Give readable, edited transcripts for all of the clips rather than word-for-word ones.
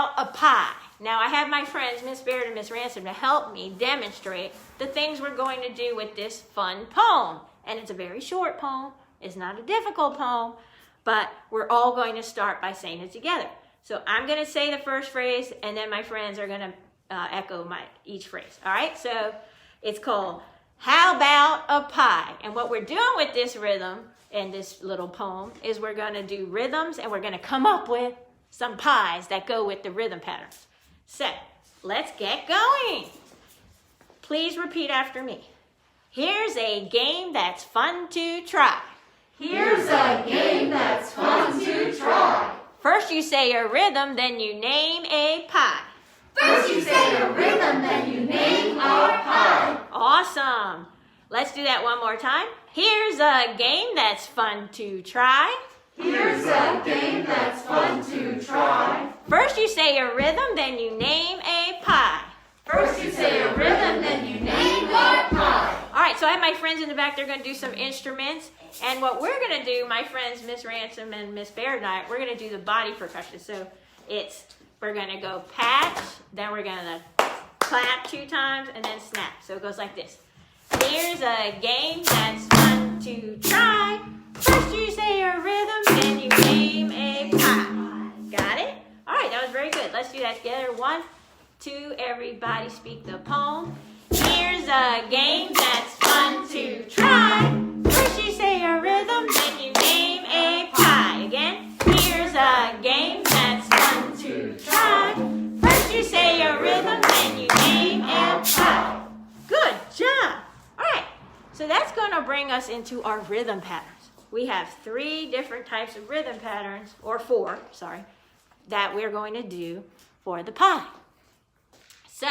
about a pie? Now I have my friends, Miss Baird and Miss Ransom, to help me demonstrate the things we're going to do with this fun poem. And it's a very short poem. It's not a difficult poem, but we're all going to start by saying it together. So I'm going to say the first phrase, and then my friends are going to echo each phrase. All right? So it's called, how about a pie? And what we're doing with this rhythm in this little poem is we're going to do rhythms, and we're going to come up with some pies that go with the rhythm patterns. So let's get going. Please repeat after me. Here's a game that's fun to try. Here's a game that's fun to try. First you say a rhythm, then you name a pie. First you say a rhythm, then you name a pie. Awesome. Let's do that one more time. Here's a game that's fun to try. Here's a game that's fun to try. First you say a rhythm, then you name a pie. First you say a rhythm, then you name a pie. All right, so I have my friends in the back. They're going to do some instruments. And what we're going to do, my friends, Miss Ransom and Miss Baird and I, we're going to do the body percussion. So we're going to go patch, then we're going to clap 2 times, and then snap. So it goes like this. Here's a game that's fun to try. First you say a rhythm, then you name a pie. Got it? All right, that was very good. Let's do that together. 1, 2, everybody speak the poem. Here's a game that's fun to try. First you say a rhythm, then you name a pie. Again, here's a game that's fun to try. First you say a rhythm, then you name a pie. Good job. All right, so that's going to bring us into our rhythm patterns. We have 3 different types of rhythm patterns, or 4, sorry, that we're going to do for the pie. So,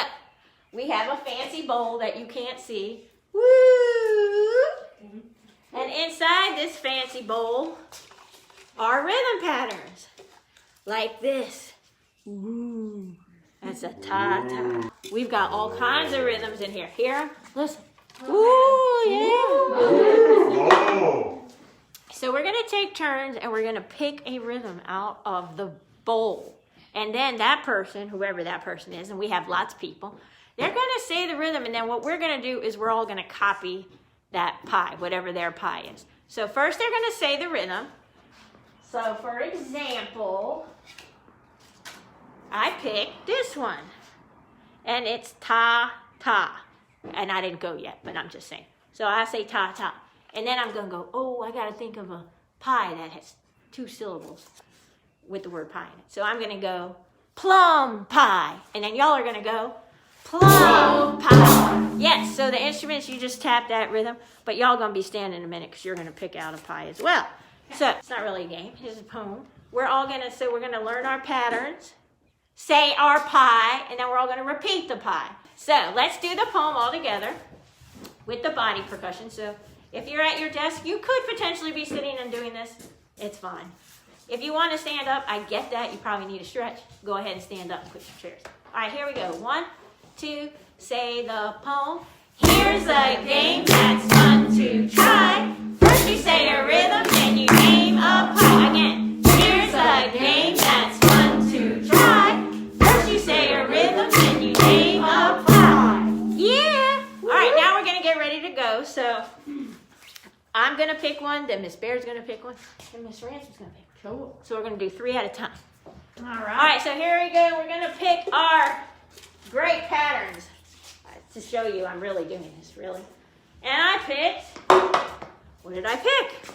we have a fancy bowl that you can't see. Woo! And inside this fancy bowl are rhythm patterns. Like this. Woo! That's a ta-ta. We've got all kinds of rhythms in here. Here, listen. Ooh, yeah. So we're going to take turns and we're going to pick a rhythm out of the bowl. And then that person, whoever that person is, and we have lots of people, they're going to say the rhythm, and then what we're going to do is we're all going to copy that pie, whatever their pie is. So first they're going to say the rhythm. So for example, I picked this one, and it's ta-ta. And I didn't go yet, but I'm just saying. So I say ta-ta. And then I'm going to go, oh, I got to think of a pie that has 2 syllables with the word pie in it. So I'm going to go plum pie. And then y'all are going to go plum pie. Yes, so the instruments, you just tap that rhythm. But y'all going to be standing in a minute because you're going to pick out a pie as well. So it's not really a game. Here's a poem. We're going to learn our patterns, say our pie, and then we're all going to repeat the pie. So let's do the poem all together with the body percussion. So if you're at your desk, you could potentially be sitting and doing this. It's fine. If you want to stand up, I get that. You probably need a stretch. Go ahead and stand up and put your chairs. All right, here we go. 1, 2, say the poem. Here's a game that's fun to try. First you say a rhythm, then you name a pie. Again, here's a game that's fun to try. First you say a rhythm, then you name a pie. Yeah. All right, now we're going to get ready to go. So I'm going to pick one, then Miss Baird's going to pick one, and Miss Ransom's going to pick one. Cool. So we're going to do 3 at a time. All right. All right, so here we go. We're going to pick our great patterns. To show you I'm really doing this, really. And I picked, what did I pick?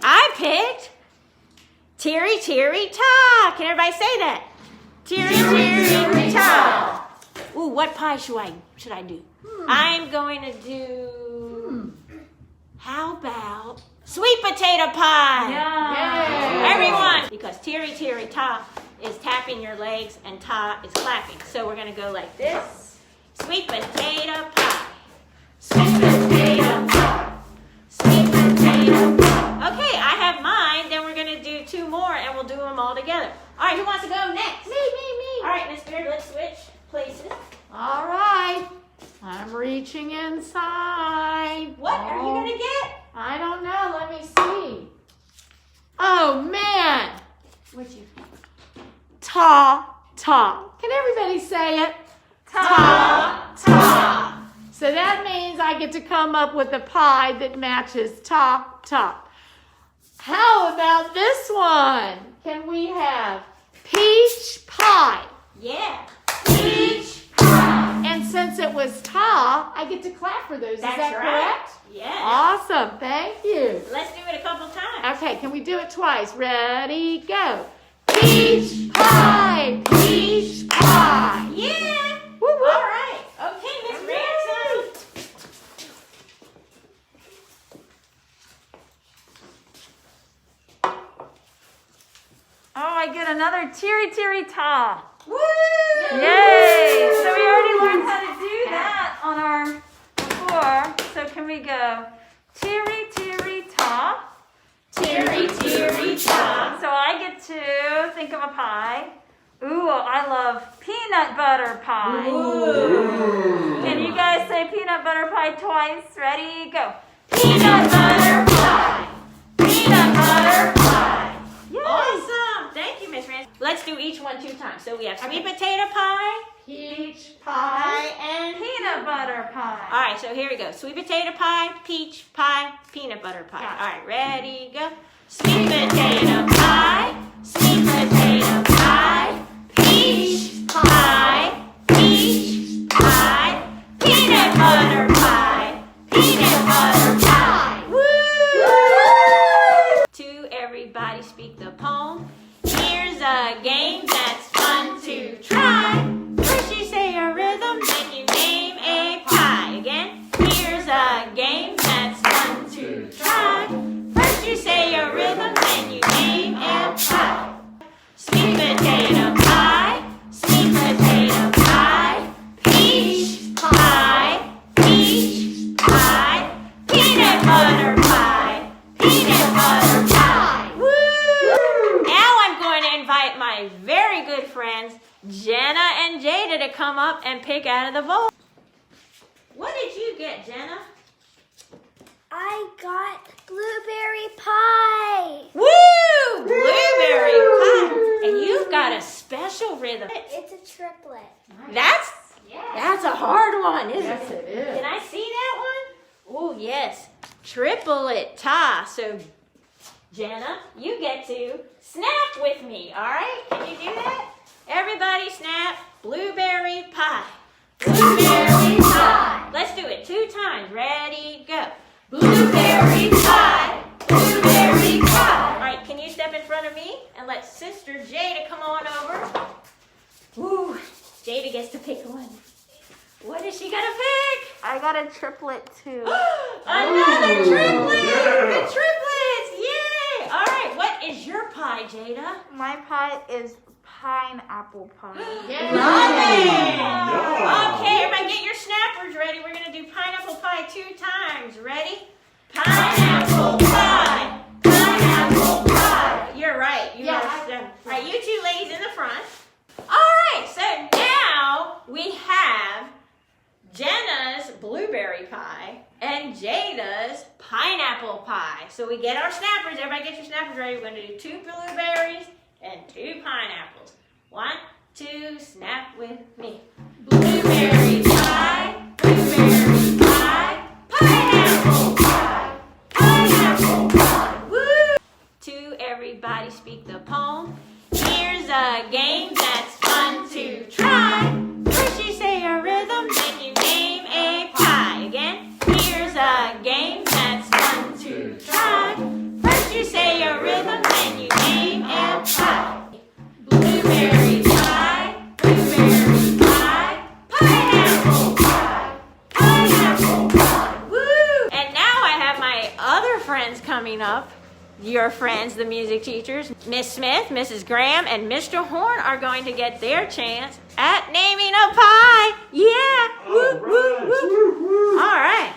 I picked Teary Teary Ta. Can everybody say that? Teary Teary Ta. Ooh, what pie should I do? I'm going to do, how about sweet potato pie? Yeah. Everyone, because Teary Teary Ta is tapping your legs and ta is clapping. So we're going to go like this. Sweet potato pie. Sweet potato pie. Sweet potato pie. Okay, I have mine. Then we're going to do 2 more and we'll do them all together. All right, who wants to go next? Me. All right, Miss Beard, let's switch places. All right. I'm reaching inside. What are you going to get? I don't know. Let me see. Oh, man. What'd you ta, ta. Can everybody say it? Ta, ta. So that means I get to come up with a pie that matches ta, ta. How about this one? Can we have peach pie? Yeah. Peach pie. And since it was ta, I get to clap for those. That's Is that right. correct? Yeah. Awesome. Thank you. Let's do it a couple times. Okay, can we do it twice? Ready, go. Peach pie, peach pie. Yeah. Woo, woo. All right. Okay, Miss Ransom. Oh, I get another teary, teary ta. Woo! Yay! So we already learned how to do that on our before. So can we go teary, teary ta? Teary, teary ta. So I get to think of a pie. Ooh, I love peanut butter pie. Ooh. Can you guys say peanut butter pie twice? Ready, go. Peanut butter pie. Peanut butter pie. Yay. Awesome. Thank you, Miss Ransom. Let's do each one 2 times. So we have sweet potato pie, Peach pie, and peanut butter pie. All right, so here we go. Sweet potato pie, peach pie, peanut butter pie. Got it. All right, ready, go. Sweet potato pie, sweet potato pie, peach pie, peach pie, peanut butter pie, peanut butter pie. Woo! To everybody speak the poem. Here's a game that's fun to try. First you say a rhythm, then you name a pie. Again, here's a game that's fun to try. First you say a rhythm, then you name a pie. Sweet potato pie, sweet potato pie, peach pie, peach pie, peanut butter pie, peanut butter pie. Woo! Now I'm going to invite my very good friends, Jenna and Jada, to come up and pick out of the bowl. What did you get, Jenna? I got blueberry pie. Woo! Blueberry pie. And you've got a special rhythm. It's a triplet. That's a hard one, isn't Yes, it? it is. Can I see that one? Oh, yes. Triplet ta. So, Jenna, you get to snap with me, all right? Can you do that? Everybody snap blueberry pie. Blueberry pie. Let's do it 2 times. Ready, go. Blueberry pie. Blueberry pie. All right, can you step in front of me and let Sister Jada come on over? Woo, Jada gets to pick one. What is she gonna pick? I got a triplet too. Another triplet! yeah. The triplets! Yay! All right, what is your pie, Jada? My pie is pineapple pie. Love it! Yeah. Okay, everybody get your snappers ready. We're gonna do pineapple pie 2 times. Ready? Pineapple pie! Pineapple pie! You're right. You Yeah, guys done. All right, you 2 ladies in the front. All right, so now we have Jenna's blueberry pie and Jada's pineapple pie. So we get our snappers. Everybody get your snappers ready. We're going to do 2 blueberries and 2 pineapples. 1, 2, snap with me. Blueberry pie, blueberry pie, pineapple pie, pineapple pie. Woo! To everybody speak the poem. Here's a game that's fun to try. First you say a rhythm, then you name a pie. Again, here's a game that's fun to try. First you say a rhythm, then you name a pie. Blueberry pie, blueberry pie, pineapple pie, pineapple pie. Woo! And now I have my other friends coming up. Your friends, the music teachers, Miss Smith, Mrs. Graham, and Mr. Horn are going to get their chance at naming a pie. Yeah. Woo, woo, woo. All right.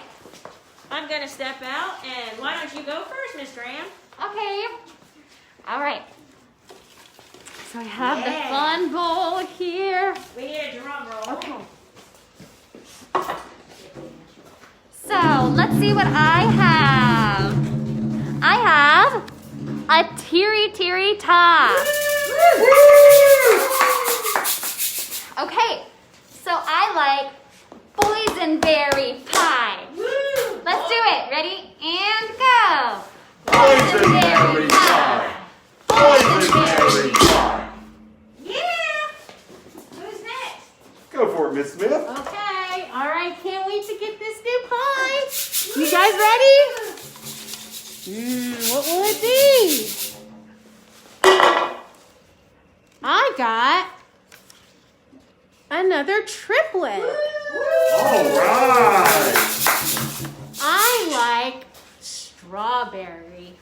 I'm going to step out, and why don't you go first, Miss Graham? Okay. All right. So I have the Yeah. fun bowl here. We need a drum roll. Okay. So let's see what I have. I have a teary teary ta. Go for it, Miss Smith. Okay, all right, can't wait to get this new pie. You guys ready? What will it be? I got another triplet. All right. I like strawberry.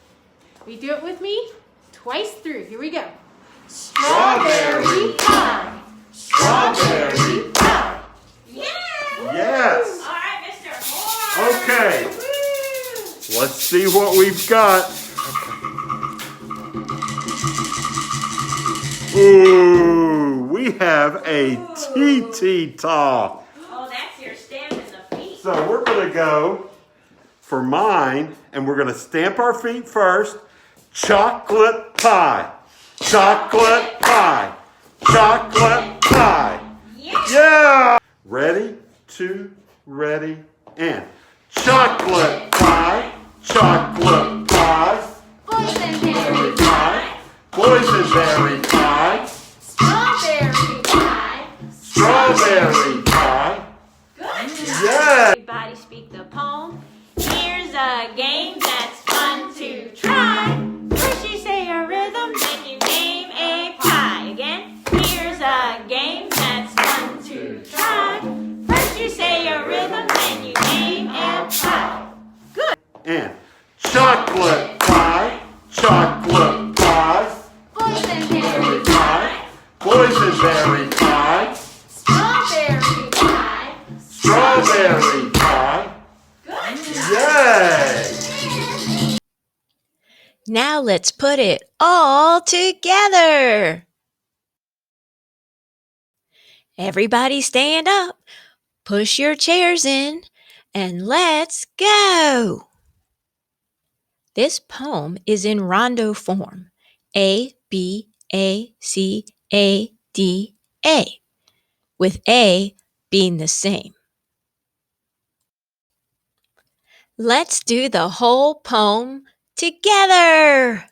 Will you do it with me? Twice through. Here we go. Strawberry pie. Strawberry pie. Yeah! Yes. All right, Mr. Horn. Okay. Woo! Let's see what we've got. Ooh, we have a TT-Taw. Oh, that's your stamp in the feet. So we're going to go for mine, and we're going to stamp our feet first. Chocolate pie. Chocolate pie. Chocolate pie. Yeah! Yeah! Ready, two, ready, and chocolate pie. Chocolate pie. Boysenberry Pie. Boysenberry pie. Strawberry pie. Strawberry pie. Good. Yeah! Everybody speak the poem. Here's a game that's fun to try. First you say a rhythm, then you name a pie. Again, here's a game that's fun to try. First you say a rhythm, then you name a pie. Good. And chocolate pie. Chocolate pie. Boysenberry pie. Boysenberry pie. Strawberry pie. Strawberry pie. Good. Yay! Now let's put it all together. Everybody stand up, push your chairs in, and let's go. This poem is in rondo form, A, B, A, C, A, D, A, with A being the same. Let's do the whole poem together.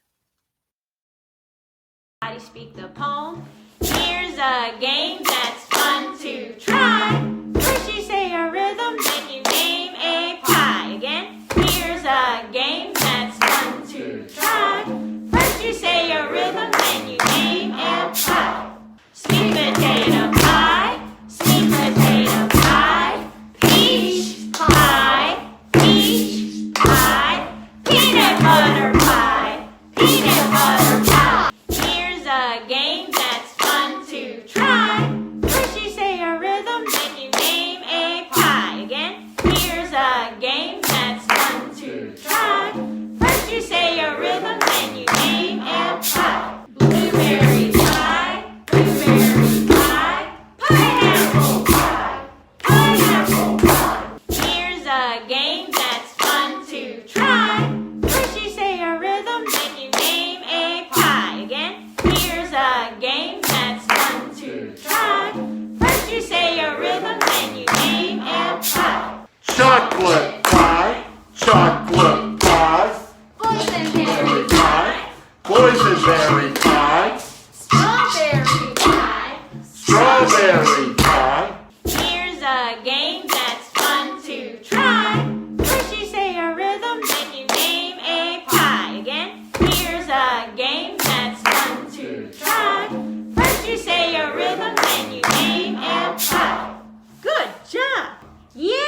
Everybody speak the poem. Here's a game that's fun to try. First you say a rhythm, then you name a pie. Again, here's a game that's fun to try. First you say a rhythm, then you name a pie. Sweet potato pie, sweet potato pie, peach pie, peach pie, peanut butter pie, peanut butter pie. Here's a game that's fun to try. First you say a rhythm, then you name a pie. Again, here's a game that's fun to try. First you say a rhythm, then you name a pie. Blueberry pie, blueberry pie, pineapple pie, pineapple pie. Here's a game that's fun to try. First you say a rhythm, then you name a pie. Again, here's a game that's fun to try. First you say a rhythm, then you name a pie. Chocolate pie. Chocolate pie. Boysenberry pie. Boysenberry pie. Strawberry pie. Strawberry pie. Here's a game that's fun to try. First you say a rhythm, then you name a pie. Again, here's a game that's fun to try. First you say a rhythm, then you name a pie. Good job. Yeah.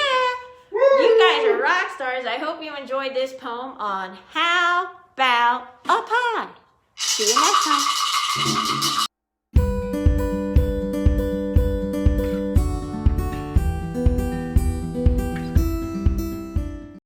You guys are rock stars. I hope you enjoyed this poem on How About a Pie. See you next time.